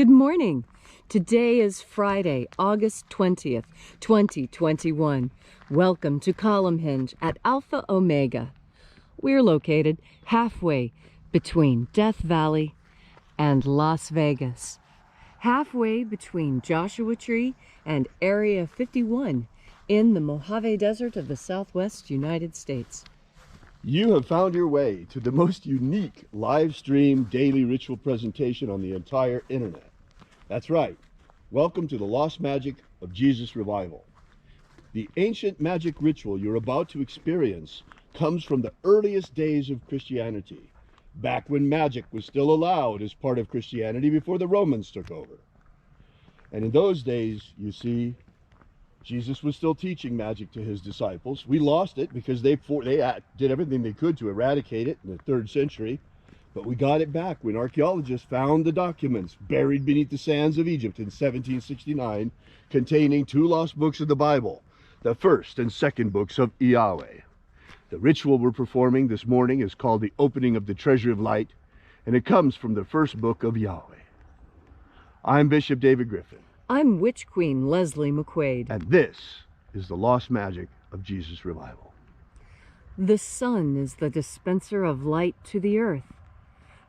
Good morning. Today is Friday, August 20th, 2021. Welcome to Column Hinge at Alpha Omega. We're located halfway between Death Valley and Las Vegas. Halfway between Joshua Tree and Area 51 in the Mojave Desert of the Southwest United States. You have found your way to the most unique live stream daily ritual presentation on the entire internet. That's right. Welcome to the Lost Magic of Jesus Revival. The ancient magic ritual you're about to experience comes from the earliest days of Christianity, back when magic was still allowed as part of Christianity before the Romans took over. And in those days, you see, Jesus was still teaching magic to his disciples. We lost it because they did everything they could to eradicate it in the 3rd century. But we got it back when archaeologists found the documents buried beneath the sands of Egypt in 1769, containing 2 lost books of the Bible, the 1st and 2nd books of Yahweh. The ritual we're performing this morning is called the Opening of the Treasure of Light, and it comes from the 1st book of Yahweh. I'm Bishop David Griffin. I'm Witch Queen Leslie McQuade. And this is the Lost Magic of Jesus Revival. The sun is the dispenser of light to the earth.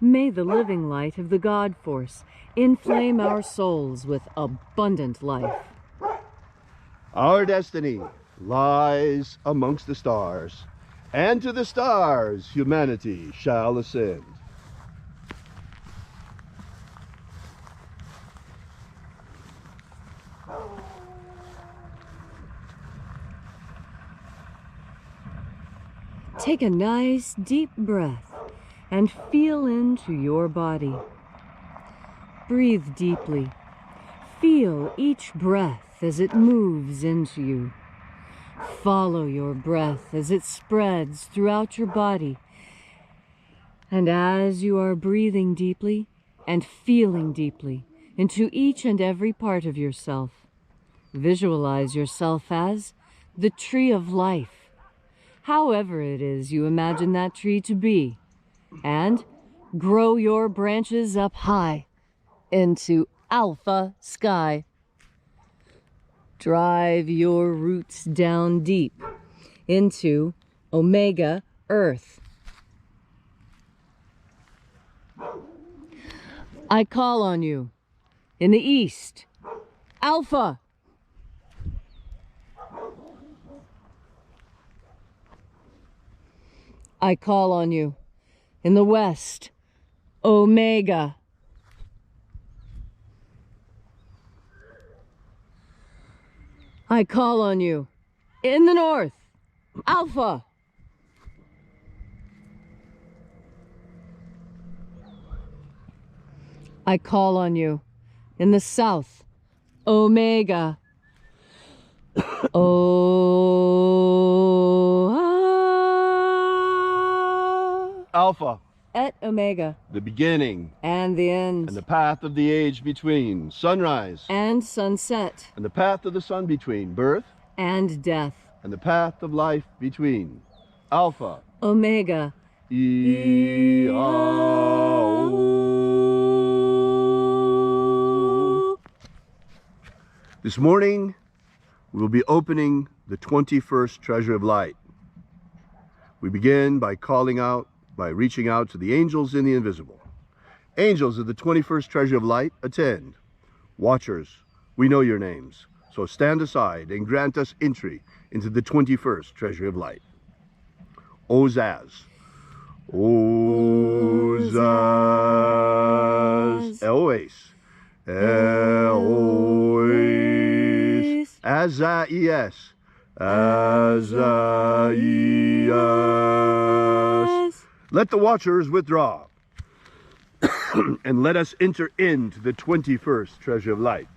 May the living light of the God Force inflame our souls with abundant life. Our destiny lies amongst the stars, and to the stars humanity shall ascend. Take a nice deep breath and feel into your body. Breathe deeply. Feel each breath as it moves into you. Follow your breath as it spreads throughout your body. And as you are breathing deeply and feeling deeply into each and every part of yourself, visualize yourself as the tree of life, however it is you imagine that tree to be, and grow your branches up high into Alpha Sky. Drive your roots down deep into Omega Earth. I call on you in the east, Alpha. I call on you in the west, Omega. I call on you in the north, Alpha. I call on you in the south, Omega. Alpha. Et Omega. The beginning. And the end. And the path of the age between. Sunrise. And sunset. And the path of the sun between. Birth. And death. And the path of life between. Alpha. Omega. This morning, we will be opening the 21st Treasure of Light. We begin by reaching out to the angels in the invisible. Angels of the 21st Treasure of Light, attend. Watchers, we know your names, so stand aside and grant us entry into the 21st Treasure of Light. Ozaz. Ozaz. Elois. Elois. Azaias. Azaias. Let the watchers withdraw, and let us enter into the 21st Treasure of Light.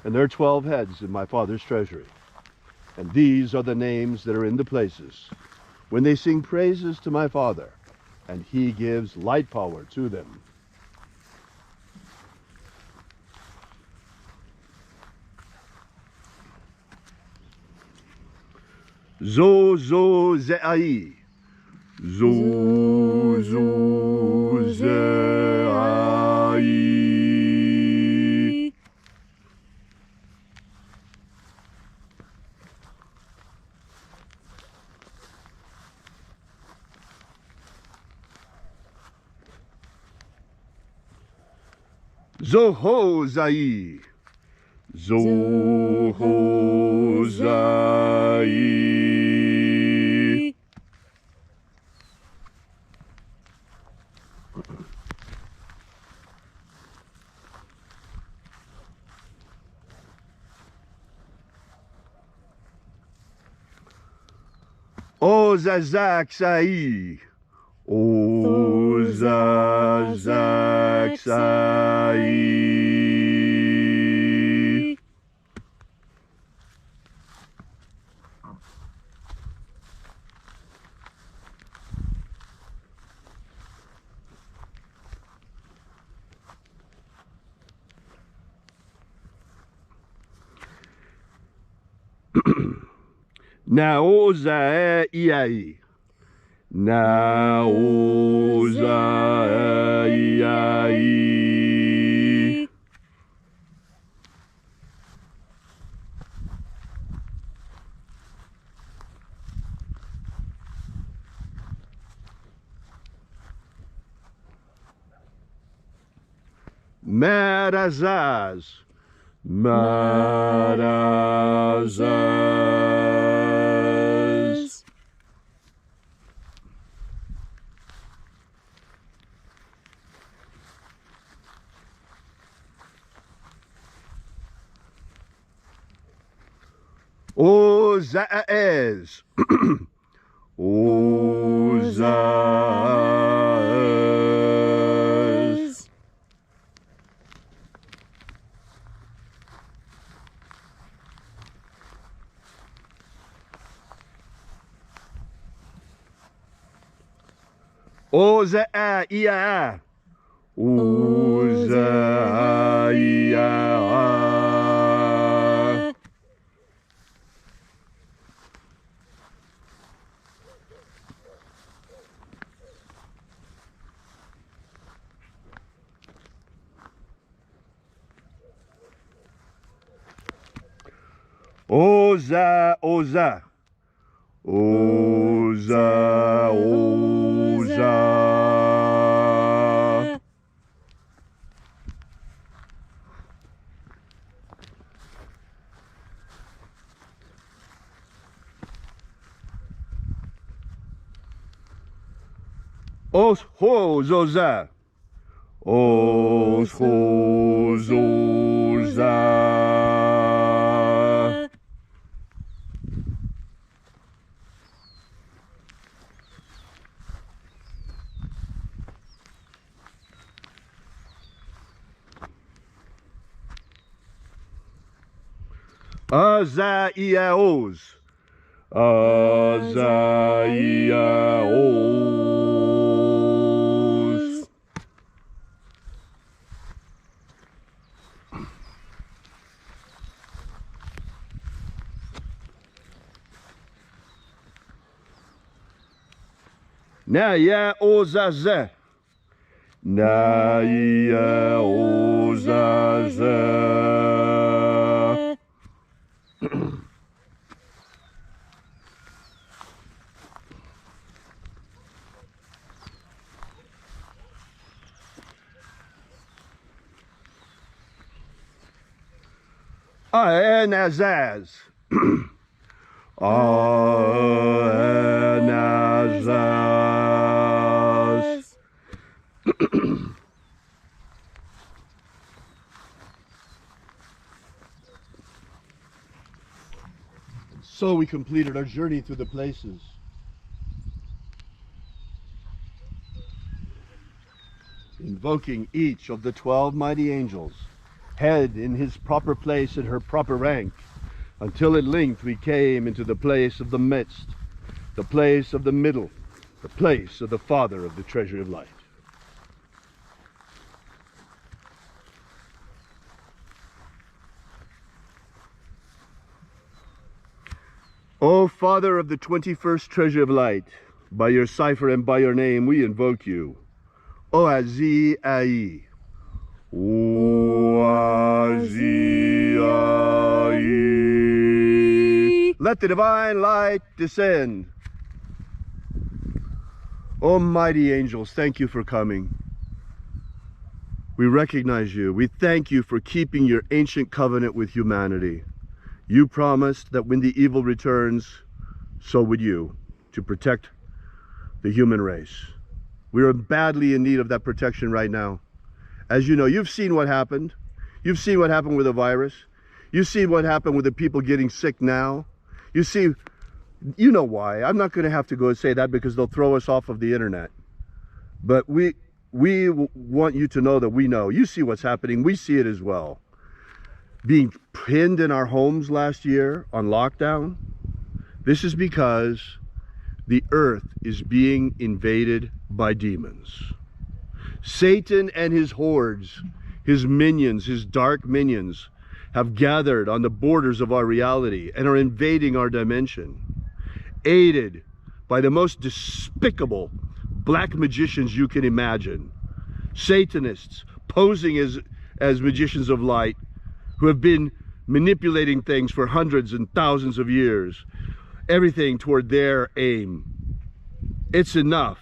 And there are 12 heads in my Father's treasury, and these are the names that are in the places when they sing praises to my Father, and he gives light power to them. Zo Zeai. Zo Zohozai. Zohozai. Ozazaksai. Ozazaksai. Naozaiai. Naozaiai. Marazaz. Marazaz. Ozaez. Ozaez. Ozaia. Ozaia. Oza, oza. Oza, oza. Os ho zoza. Os ho zoza. Azaiaos. Azaiaos. Naya ozaze. Naya ozaze. Anazaz. Anazaz. So we completed our journey through the places. Invoking each of the 12 mighty angels, head in his proper place and her proper rank, until at length we came into the place of the midst, the place of the middle, the place of the Father of the treasure of light. O Father of the 21st treasure of light, by your cipher and by your name we invoke you. Oazi-ai. Oazi-ai. Let the divine light descend. Almighty angels, thank you for coming. We recognize you. We thank you for keeping your ancient covenant with humanity. You promised that when the evil returns, so would you, to protect the human race. We are badly in need of that protection right now. As you know, you've seen what happened. You've seen what happened with the virus. You've seen what happened with the people getting sick now. You see, you know why. I'm not going to have to go and say that because they'll throw us off of the internet. But we want you to know that we know. You see what's happening. We see it as well. Being pinned in our homes last year on lockdown. This is because the earth is being invaded by demons. Satan and his hordes, his minions, his dark minions, have gathered on the borders of our reality and are invading our dimension, aided by the most despicable black magicians you can imagine. Satanists posing as magicians of light who have been manipulating things for hundreds and thousands of years, everything toward their aim. It's enough.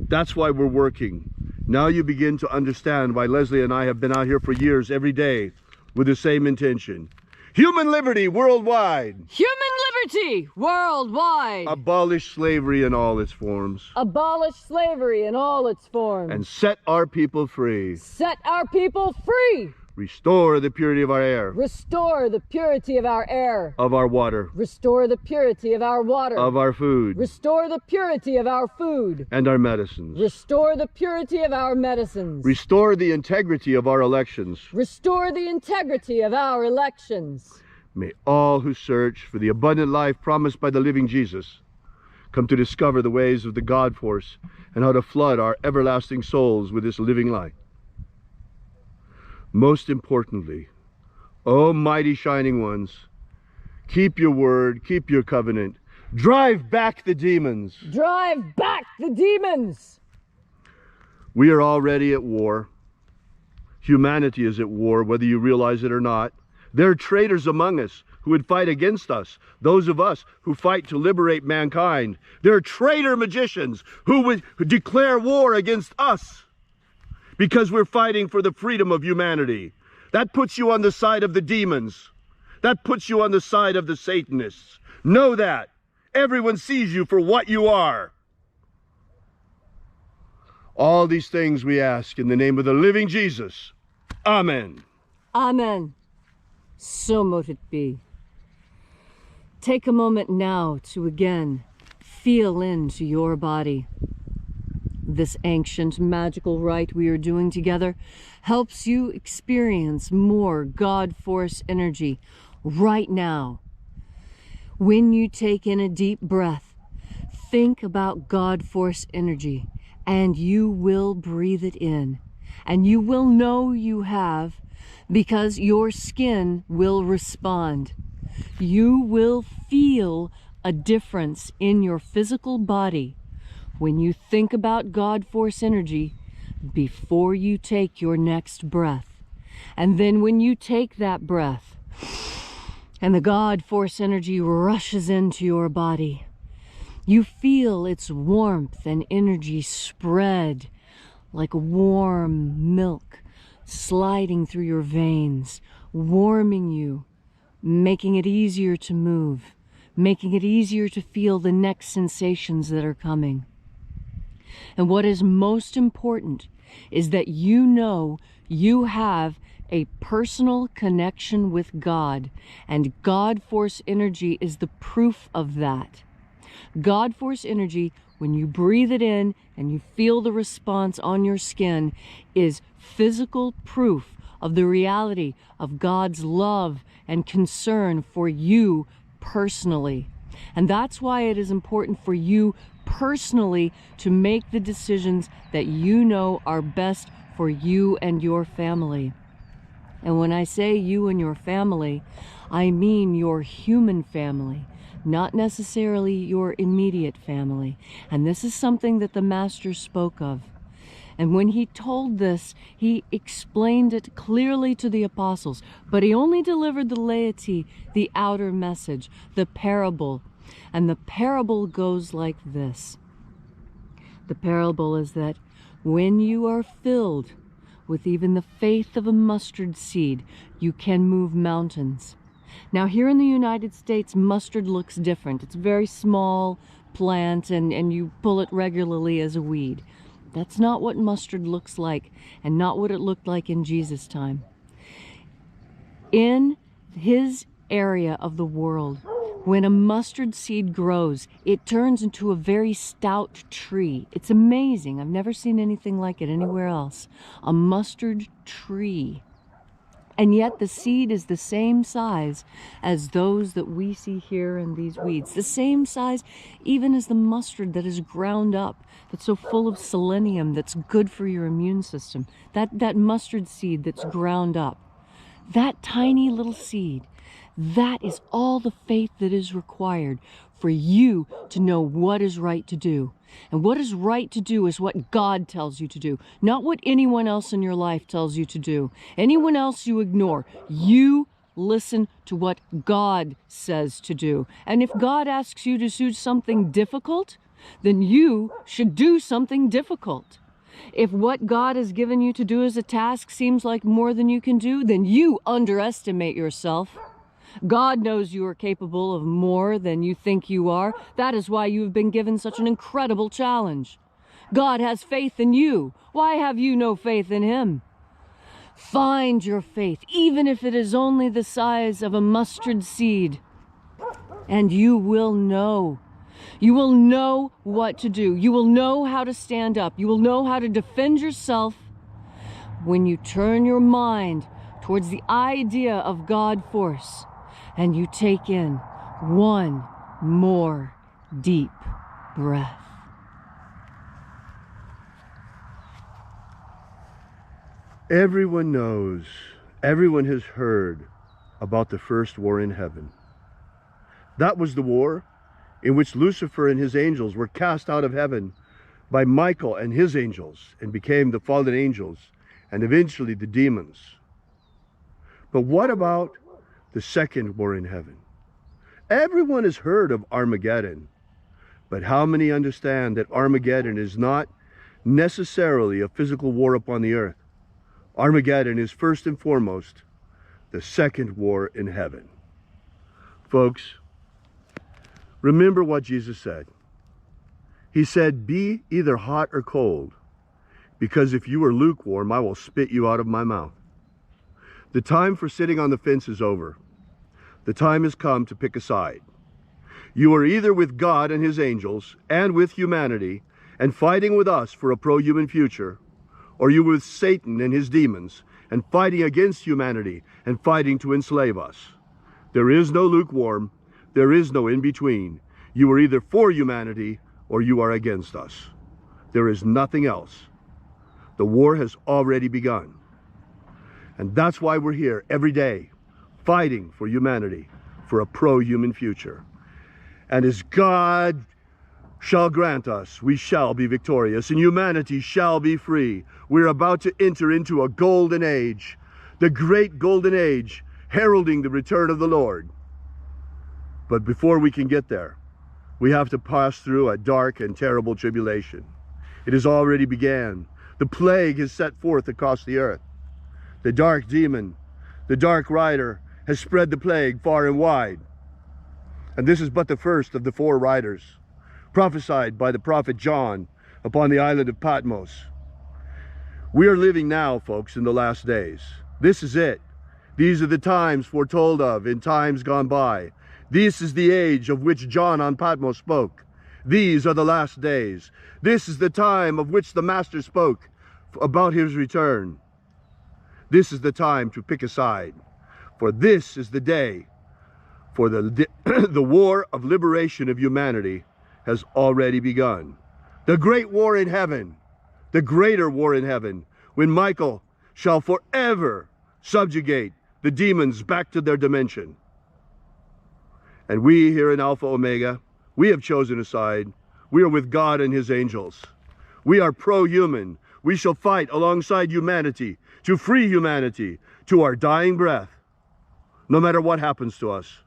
That's why we're working. Now you begin to understand why Leslie and I have been out here for years, every day, with the same intention. Human liberty worldwide. Human liberty worldwide. Abolish slavery in all its forms. Abolish slavery in all its forms. And set our people free. Set our people free. Restore the purity of our air. Restore the purity of our air. Of our water. Restore the purity of our water. Of our food. Restore the purity of our food. And our medicines. Restore the purity of our medicines. Restore the integrity of our elections. Restore the integrity of our elections. May all who search for the abundant life promised by the living Jesus come to discover the ways of the God force and how to flood our everlasting souls with this living light. Most importantly, O mighty shining ones, keep your word, keep your covenant. Drive back the demons. Drive back the demons. We are already at war. Humanity is at war, whether you realize it or not. There are traitors among us who would fight against us, those of us who fight to liberate mankind. There are traitor magicians who would declare war against us because we're fighting for the freedom of humanity. That puts you on the side of the demons. That puts you on the side of the Satanists. Know that. Everyone sees you for what you are. All these things we ask in the name of the living Jesus. Amen. Amen. So mote it be. Take a moment now to again feel into your body. This ancient magical rite we are doing together helps you experience more God force energy right now. When you take in a deep breath, think about God force energy and you will breathe it in. And you will know you have because your skin will respond. You will feel a difference in your physical body when you think about God force energy before you take your next breath. And then when you take that breath and the God force energy rushes into your body, you feel its warmth and energy spread like warm milk sliding through your veins, warming you, making it easier to move, making it easier to feel the next sensations that are coming. And what is most important is that you know you have a personal connection with God, and God force energy is the proof of that. God force energy, when you breathe it in and you feel the response on your skin, is physical proof of the reality of God's love and concern for you personally. And that's why it is important for you personally to make the decisions that you know are best for you and your family. And when I say you and your family, I mean your human family, not necessarily your immediate family. And this is something that the Master spoke of. And when he told this, he explained it clearly to the apostles, but he only delivered the laity the outer message, the parable. And the parable goes like this. The parable is that when you are filled with even the faith of a mustard seed, you can move mountains. Now here in the United States, mustard looks different. It's a very small plant and you pull it regularly as a weed. That's not what mustard looks like, and not what it looked like in Jesus' time. In his area of the world, when a mustard seed grows, it turns into a very stout tree. It's amazing. I've never seen anything like it anywhere else. A mustard tree. And yet the seed is the same size as those that we see here in these weeds. The same size even as the mustard that is ground up, that's so full of selenium, that's good for your immune system. That mustard seed that's ground up. That tiny little seed, that is all the faith that is required for you to know what is right to do. And what is right to do is what God tells you to do, not what anyone else in your life tells you to do. Anyone else you ignore. You listen to what God says to do. And if God asks you to do something difficult, then you should do something difficult. If what God has given you to do as a task seems like more than you can do, then you underestimate yourself. God knows you are capable of more than you think you are. That is why you have been given such an incredible challenge. God has faith in you. Why have you no faith in him? Find your faith, even if it is only the size of a mustard seed, and you will know. You will know what to do. You will know how to stand up. You will know how to defend yourself when you turn your mind towards the idea of God force. And you take in one more deep breath. Everyone knows, everyone has heard about the first war in heaven. That was the war in which Lucifer and his angels were cast out of heaven by Michael and his angels and became the fallen angels and eventually the demons. But what about the second war in heaven? Everyone has heard of Armageddon, but how many understand that Armageddon is not necessarily a physical war upon the earth? Armageddon is first and foremost the second war in heaven. Folks, remember what Jesus said. He said, "Be either hot or cold, because if you are lukewarm, I will spit you out of my mouth." The time for sitting on the fence is over. The time has come to pick a side. You are either with God and his angels and with humanity and fighting with us for a pro-human future, or you with Satan and his demons and fighting against humanity and fighting to enslave us. There is no lukewarm. There is no in-between. You are either for humanity or you are against us. There is nothing else. The war has already begun. And that's why we're here every day, fighting for humanity, for a pro-human future. And as God shall grant us, we shall be victorious, and humanity shall be free. We're about to enter into a golden age, the great golden age, heralding the return of the Lord. But before we can get there, we have to pass through a dark and terrible tribulation. It has already began. The plague has set forth across the earth. The dark demon, the dark rider, has spread the plague far and wide. And this is but the first of the 4 riders prophesied by the prophet John upon the island of Patmos. We are living now, folks, in the last days. This is it. These are the times foretold of in times gone by. This is the age of which John on Patmos spoke. These are the last days. This is the time of which the Master spoke about his return. This is the time to pick a side, for this is the day for the war of liberation of humanity has already begun. The great war in heaven, the greater war in heaven, when Michael shall forever subjugate the demons back to their dimension. And we here in Alpha Omega, we have chosen a side. We are with God and his angels. We are pro-human. we shall fight alongside humanity to free humanity to our dying breath, no matter what happens to us.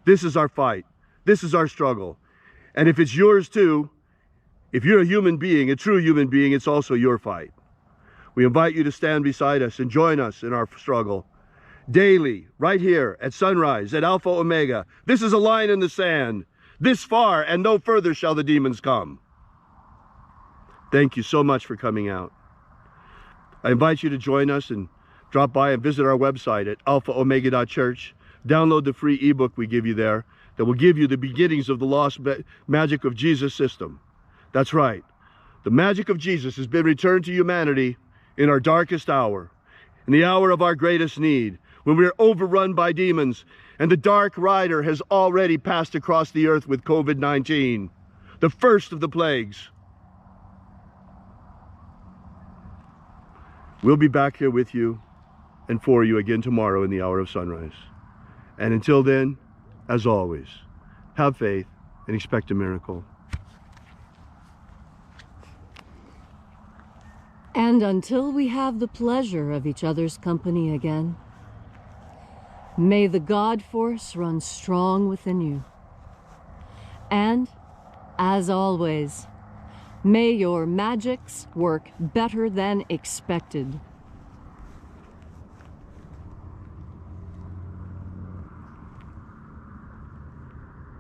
This is our fight. This is our struggle. And if it's yours too, if you're a human being, a true human being, it's also your fight. We invite you to stand beside us and join us in our struggle. Daily, right here at sunrise, at Alpha Omega. This is a line in the sand. This far and no further shall the demons come. Thank you so much for coming out. I invite you to join us and drop by and visit our website at alphaomega.church. Download the free ebook we give you there that will give you the beginnings of the lost magic of Jesus system. That's right. The magic of Jesus has been returned to humanity in our darkest hour, in the hour of our greatest need, when we are overrun by demons and the dark rider has already passed across the earth with COVID-19, the first of the plagues. We'll be back here with you and for you again tomorrow in the hour of sunrise. And until then, as always, have faith and expect a miracle. And until we have the pleasure of each other's company again, may the God force run strong within you. And, as always, may your magics work better than expected.